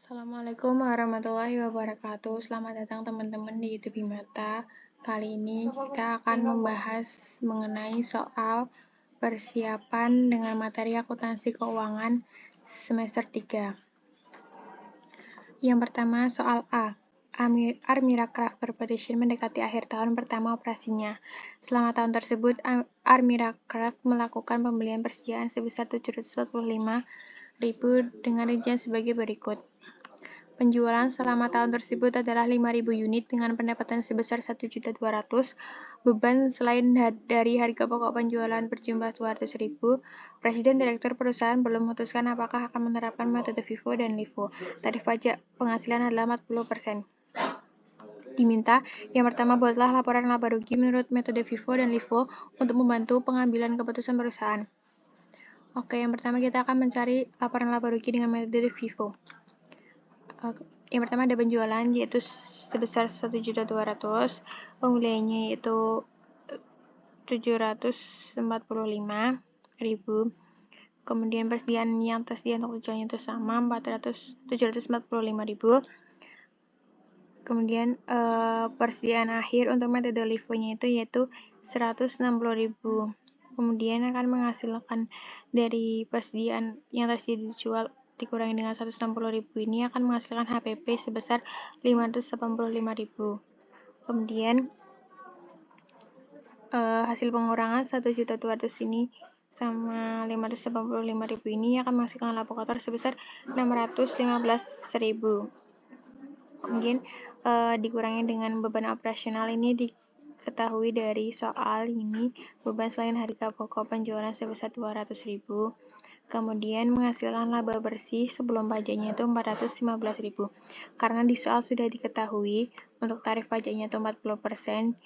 Assalamualaikum warahmatullahi wabarakatuh. Selamat datang teman-teman di YouTube Himata. Kali ini kita akan membahas mengenai soal persiapan dengan materi akuntansi keuangan semester 3. Yang pertama soal A. Armira Craft Preparation mendekati akhir tahun pertama operasinya. Selama tahun tersebut, Armira Craft melakukan pembelian persediaan sebesar 745.000 dengan rincian sebagai berikut. Penjualan selama tahun tersebut adalah 5.000 unit dengan pendapatan sebesar 1.200.000. Beban selain dari harga pokok penjualan berjumlah 200.000, Presiden Direktur perusahaan belum memutuskan apakah akan menerapkan metode FIFO dan LIFO. Tarif pajak penghasilan adalah 40%. Diminta, yang pertama buatlah laporan laba rugi menurut metode FIFO dan LIFO untuk membantu pengambilan keputusan perusahaan. Oke, yang pertama kita akan mencari laporan laba rugi dengan metode FIFO. Yang pertama ada penjualan yaitu sebesar 1.200.000, pembeliannya yaitu 745.000, kemudian persediaan yang tersedia untuk tujuannya itu sama 745.000, kemudian persediaan akhir untuk metode LIFO-nya itu yaitu 160.000. Kemudian akan menghasilkan dari persediaan yang tersedia dijual dikurangi dengan 160.000 ini akan menghasilkan HPP sebesar 585.000. Kemudian hasil pengurangan 1.200.000 ini sama 585.000 ini akan menghasilkan laba kotor sebesar 615.000. Kemudian dikurangi dengan beban operasional ini diketahui dari soal ini beban selain harga pokok penjualan sebesar 200.000. Kemudian menghasilkan laba bersih sebelum pajaknya itu 415.000. Karena di soal sudah diketahui untuk tarif pajaknya itu 40%,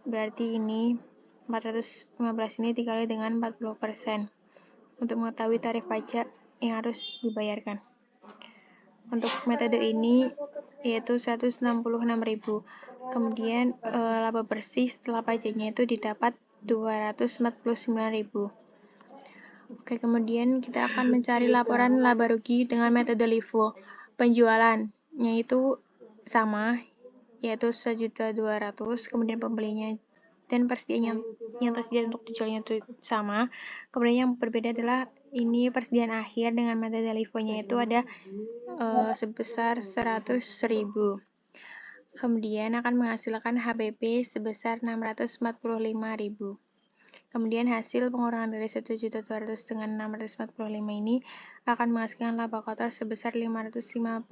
berarti ini 415 ini dikali dengan 40% untuk mengetahui tarif pajak yang harus dibayarkan. Untuk metode ini yaitu 166.000. Kemudian laba bersih setelah pajaknya itu didapat 249.000. Oke, kemudian kita akan mencari laporan laba rugi dengan metode LIFO. Penjualannya itu sama, yaitu 1.200.000, kemudian pembelinya dan persediaan yang tersedia untuk dijualnya itu sama. Kemudian yang berbeda adalah ini persediaan akhir dengan metode LIFO-nya itu ada sebesar 100.000. Kemudian akan menghasilkan HPP sebesar 645.000. Kemudian hasil pengurangan dari 1.200.000 dengan 645 ini akan menghasilkan laba kotor sebesar 555.000.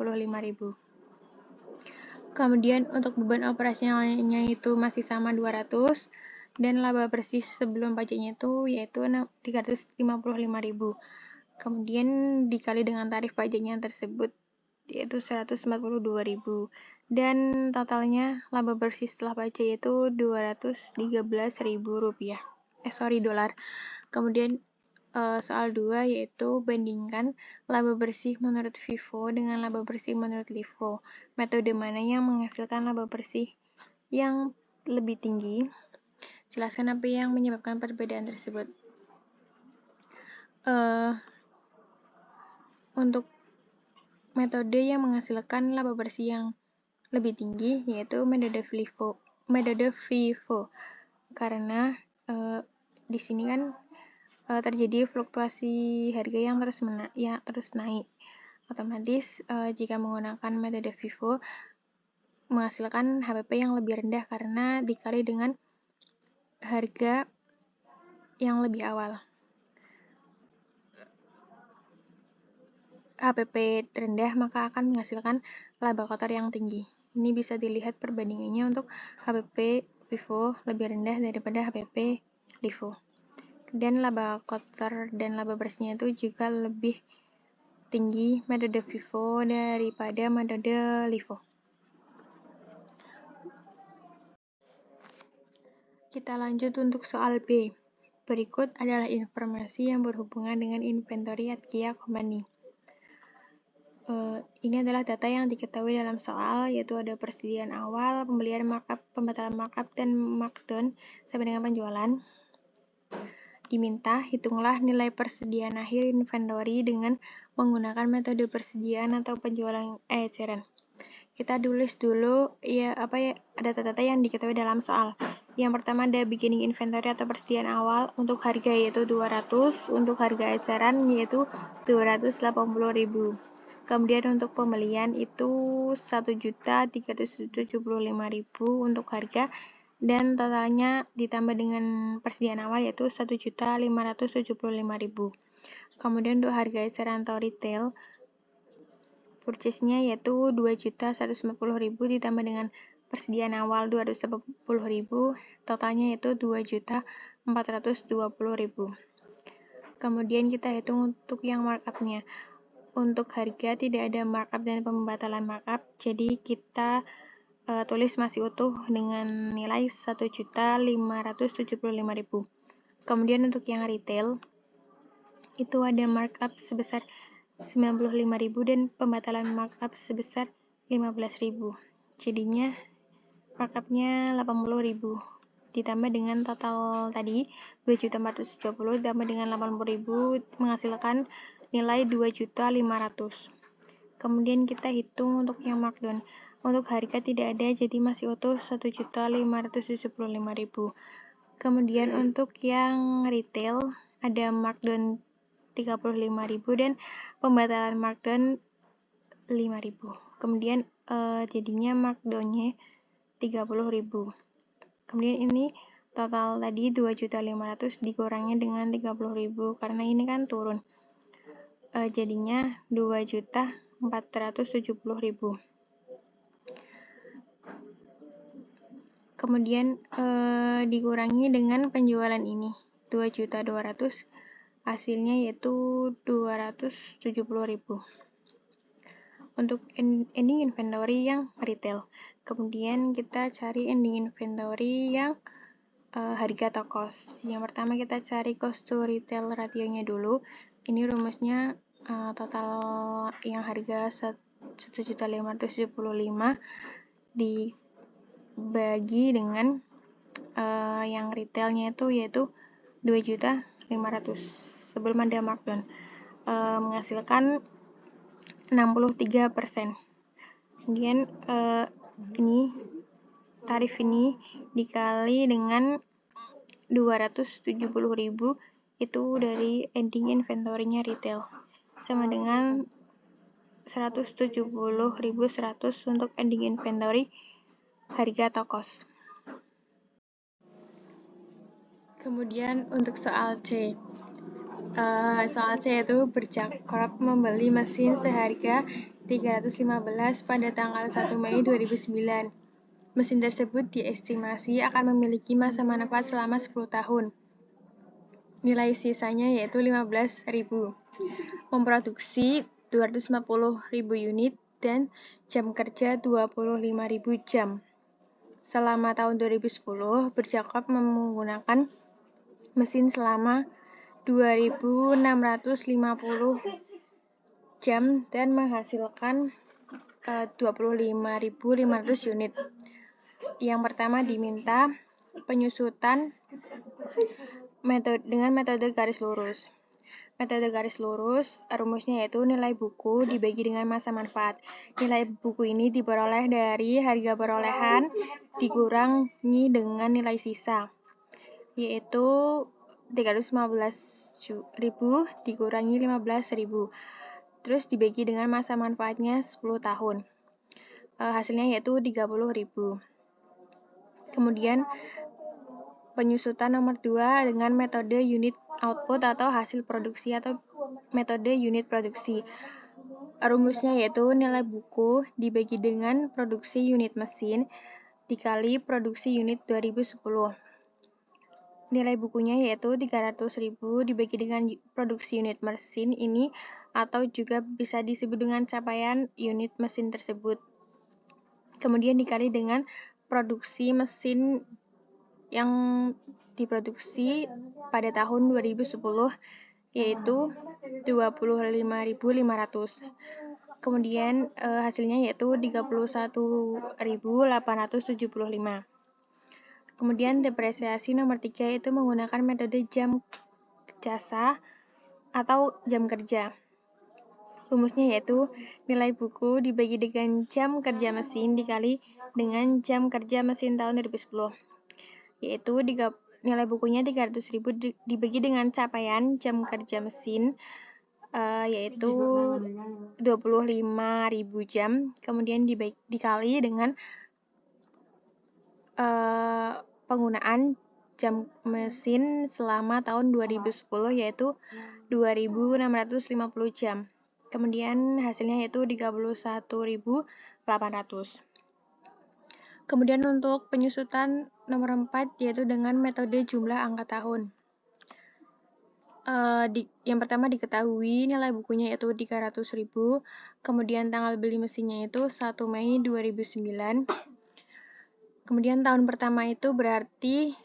Kemudian untuk beban operasionalnya itu masih sama 200 dan laba bersih sebelum pajaknya itu yaitu 355.000. Kemudian dikali dengan tarif pajaknya tersebut yaitu 142.000 dan totalnya laba bersih setelah pajak yaitu 213.000 rupiah. Dolar. Kemudian soal 2 yaitu bandingkan laba bersih menurut FIFO dengan laba bersih menurut LIFO. Metode mana yang menghasilkan laba bersih yang lebih tinggi? Jelaskan apa yang menyebabkan perbedaan tersebut. Untuk metode yang menghasilkan laba bersih yang lebih tinggi yaitu metode FIFO. Karena di sini kan terjadi fluktuasi harga yang terus naik. Otomatis jika menggunakan metode FIFO menghasilkan HPP yang lebih rendah karena dikali dengan harga yang lebih awal. HPP rendah maka akan menghasilkan laba kotor yang tinggi. Ini bisa dilihat perbandingannya untuk HPP FIFO lebih rendah daripada HPP LIFO. Dan laba kotor dan laba bersihnya itu juga lebih tinggi metode FIFO daripada metode LIFO. Kita lanjut untuk soal B. Berikut adalah informasi yang berhubungan dengan inventory at Kia Company. Ini adalah data yang diketahui dalam soal, yaitu ada persediaan awal, pembelian markup, pembatalan markup, dan markdown sampai dengan penjualan. Diminta, hitunglah nilai persediaan akhir inventory dengan menggunakan metode persediaan atau penjualan eceran. Kita tulis dulu ada data-data yang diketahui dalam soal. Yang pertama ada beginning inventory atau persediaan awal, untuk harga yaitu 200, untuk harga eceran yaitu 280.000. Kemudian untuk pembelian itu 1.375.000 untuk harga, dan totalnya ditambah dengan persediaan awal yaitu 1.575.000. Kemudian untuk harga eceran atau retail, purchase-nya yaitu 2.150.000 ditambah dengan persediaan awal 280.000, totalnya yaitu 2.420.000. Kemudian kita hitung untuk yang markup-nya. Untuk harga tidak ada markup dan pembatalan markup, jadi kita tulis masih utuh dengan nilai 1.575.000. Kemudian untuk yang retail itu ada markup sebesar 95.000 dan pembatalan markup sebesar 15.000. Jadinya markupnya 80.000 ditambah dengan total tadi 2.420 ditambah dengan 80.000 menghasilkan nilai 2.500.000. Kemudian kita hitung untuk yang markdown. Untuk harga tidak ada, jadi masih utuh 1.575.000. Kemudian untuk yang retail ada markdown 35.000 dan pembatalan markdown 5.000. Kemudian jadinya markdown-nya 30.000. Kemudian ini total tadi 2.500.000 dikurangnya dengan 30.000 karena ini kan turun. Jadinya 2.470.000. Kemudian dikurangi dengan penjualan ini 2.200.000, hasilnya yaitu 270.000. Untuk ending inventory yang retail, kemudian kita cari ending inventory yang harga atau cost. Yang pertama kita cari cost to retail ratio-nya dulu. Ini rumusnya total yang harga 1.575 dibagi dengan yang retailnya yaitu 2.500.000 sebelum ada markdown, menghasilkan 63%. Kemudian ini tarif ini dikali dengan 270.000 itu dari ending inventory-nya retail, sama dengan 170.100 untuk ending inventory harga atau cost. Kemudian untuk soal C. Soal C itu bercakap membeli mesin seharga 315 pada tanggal 1 Mei 2009. Mesin tersebut diestimasi akan memiliki masa manfaat selama 10 tahun. Nilai sisanya yaitu 15.000. Memproduksi 250.000 unit dan jam kerja 25.000 jam. Selama tahun 2010, bercakap menggunakan mesin selama 2.650 jam dan menghasilkan 25.500 unit. Yang pertama diminta penyusutan dengan metode garis lurus. Metode garis lurus rumusnya yaitu nilai buku dibagi dengan masa manfaat. Nilai buku ini diperoleh dari harga perolehan dikurangi dengan nilai sisa, yaitu 315.000 dikurangi 15.000. Terus dibagi dengan masa manfaatnya 10 tahun. Hasilnya yaitu 30.000. Kemudian penyusutan nomor 2 dengan metode unit output atau hasil produksi atau metode unit produksi. Rumusnya yaitu nilai buku dibagi dengan produksi unit mesin dikali produksi unit 2010. Nilai bukunya yaitu 300.000 dibagi dengan produksi unit mesin ini, atau juga bisa disebut dengan capaian unit mesin tersebut. Kemudian dikali dengan produksi mesin yang diproduksi pada tahun 2010 yaitu 25.500. Kemudian hasilnya yaitu 31.875. Kemudian depresiasi nomor 3 itu menggunakan metode jam jasa atau jam kerja. Rumusnya yaitu nilai buku dibagi dengan jam kerja mesin dikali dengan jam kerja mesin tahun 2010. Yaitu nilai bukunya 300.000 dibagi dengan capaian jam kerja mesin yaitu 25.000 jam, kemudian dikali dengan penggunaan jam mesin selama tahun 2010 yaitu 2.650 jam. Kemudian hasilnya yaitu 31.800. Kemudian untuk penyusutan nomor 4 yaitu dengan metode jumlah angka tahun. Yang pertama diketahui nilai bukunya yaitu 300.000, kemudian tanggal beli mesinnya itu 1 Mei 2009. Kemudian tahun pertama itu berarti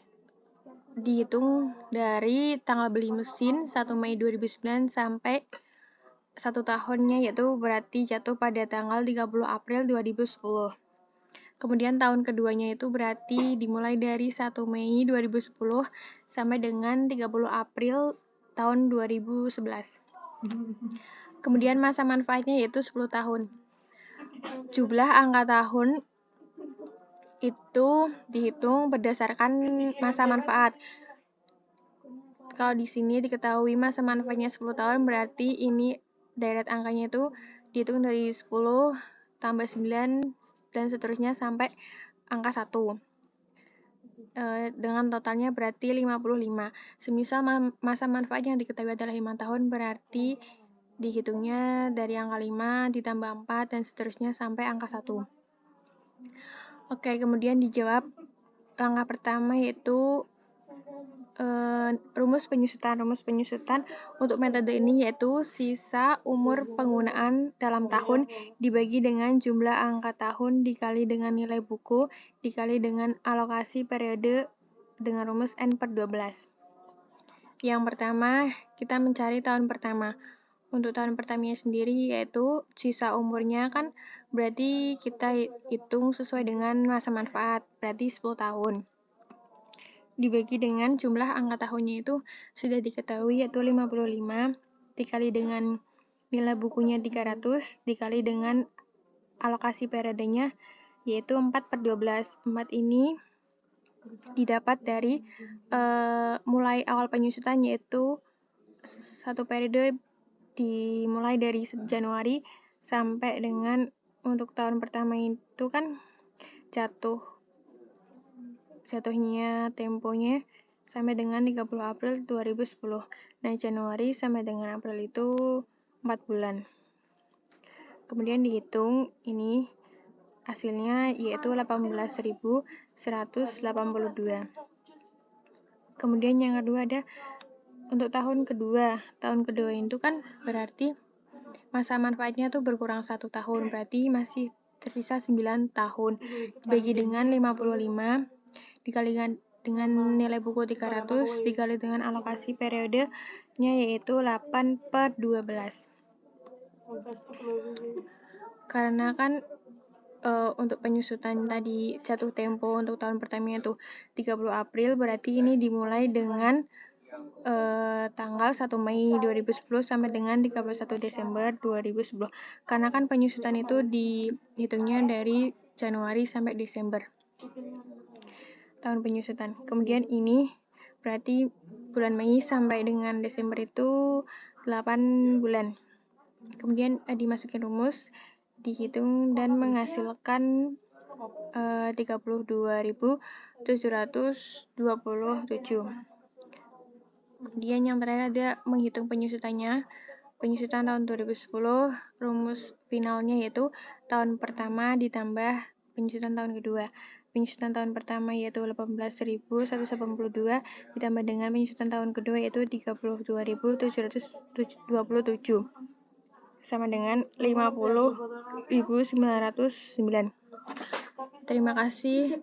dihitung dari tanggal beli mesin 1 Mei 2009 sampai 1 tahunnya yaitu berarti jatuh pada tanggal 30 April 2010. Kemudian tahun keduanya itu berarti dimulai dari 1 Mei 2010 sampai dengan 30 April tahun 2011. Kemudian masa manfaatnya yaitu 10 tahun. Jumlah angka tahun itu dihitung berdasarkan masa manfaat. Kalau di sini diketahui masa manfaatnya 10 tahun, berarti ini deret angkanya itu dihitung dari 10 tambah 9 dan seterusnya sampai angka 1. Dengan totalnya berarti 55. Semisal masa manfaat yang diketahui adalah 5 tahun, berarti dihitungnya dari angka 5 ditambah 4 dan seterusnya sampai angka 1. Oke, kemudian dijawab langkah pertama yaitu rumus penyusutan. Rumus penyusutan untuk metode ini yaitu sisa umur penggunaan dalam tahun dibagi dengan jumlah angka tahun dikali dengan nilai buku dikali dengan alokasi periode dengan rumus N/12. Yang pertama, kita mencari tahun pertama. Untuk tahun pertamanya sendiri yaitu sisa umurnya kan berarti kita hitung sesuai dengan masa manfaat, berarti 10 tahun. Dibagi dengan jumlah angka tahunnya itu sudah diketahui yaitu 55 dikali dengan nilai bukunya 300 dikali dengan alokasi periodenya yaitu 4/12. 4 ini didapat dari mulai awal penyusutan yaitu satu periode dimulai dari Januari sampai dengan untuk tahun pertama itu kan jatuhnya temponya sampai dengan 30 April 2010. Nah, Januari sampai dengan April itu 4 bulan. Kemudian dihitung ini hasilnya yaitu 18.182. Kemudian yang kedua ada untuk tahun kedua. Tahun kedua itu kan berarti masa manfaatnya tuh berkurang 1 tahun, berarti masih tersisa 9 tahun. Dibagi dengan 55 dikalikan dengan nilai buku 300 dikali dengan alokasi periodenya yaitu 8/12. Karena kan untuk penyusutan tadi jatuh tempo untuk tahun pertama itu 30 April, berarti ini dimulai dengan tanggal 1 Mei 2010 sampai dengan 31 Desember 2010. Karena kan penyusutan itu dihitungnya dari Januari sampai Desember tahun penyusutan. Kemudian ini berarti bulan Mei sampai dengan Desember itu 8 bulan. Kemudian dimasukin rumus, dihitung dan menghasilkan 32.727. Kemudian yang terakhir ada menghitung penyusutannya. Penyusutan tahun 2010, rumus finalnya yaitu tahun pertama ditambah penyusutan tahun kedua. Penyusutan tahun pertama yaitu 18.182 ditambah dengan penyusutan tahun kedua yaitu 32.727 sama dengan 50.909. Terima kasih.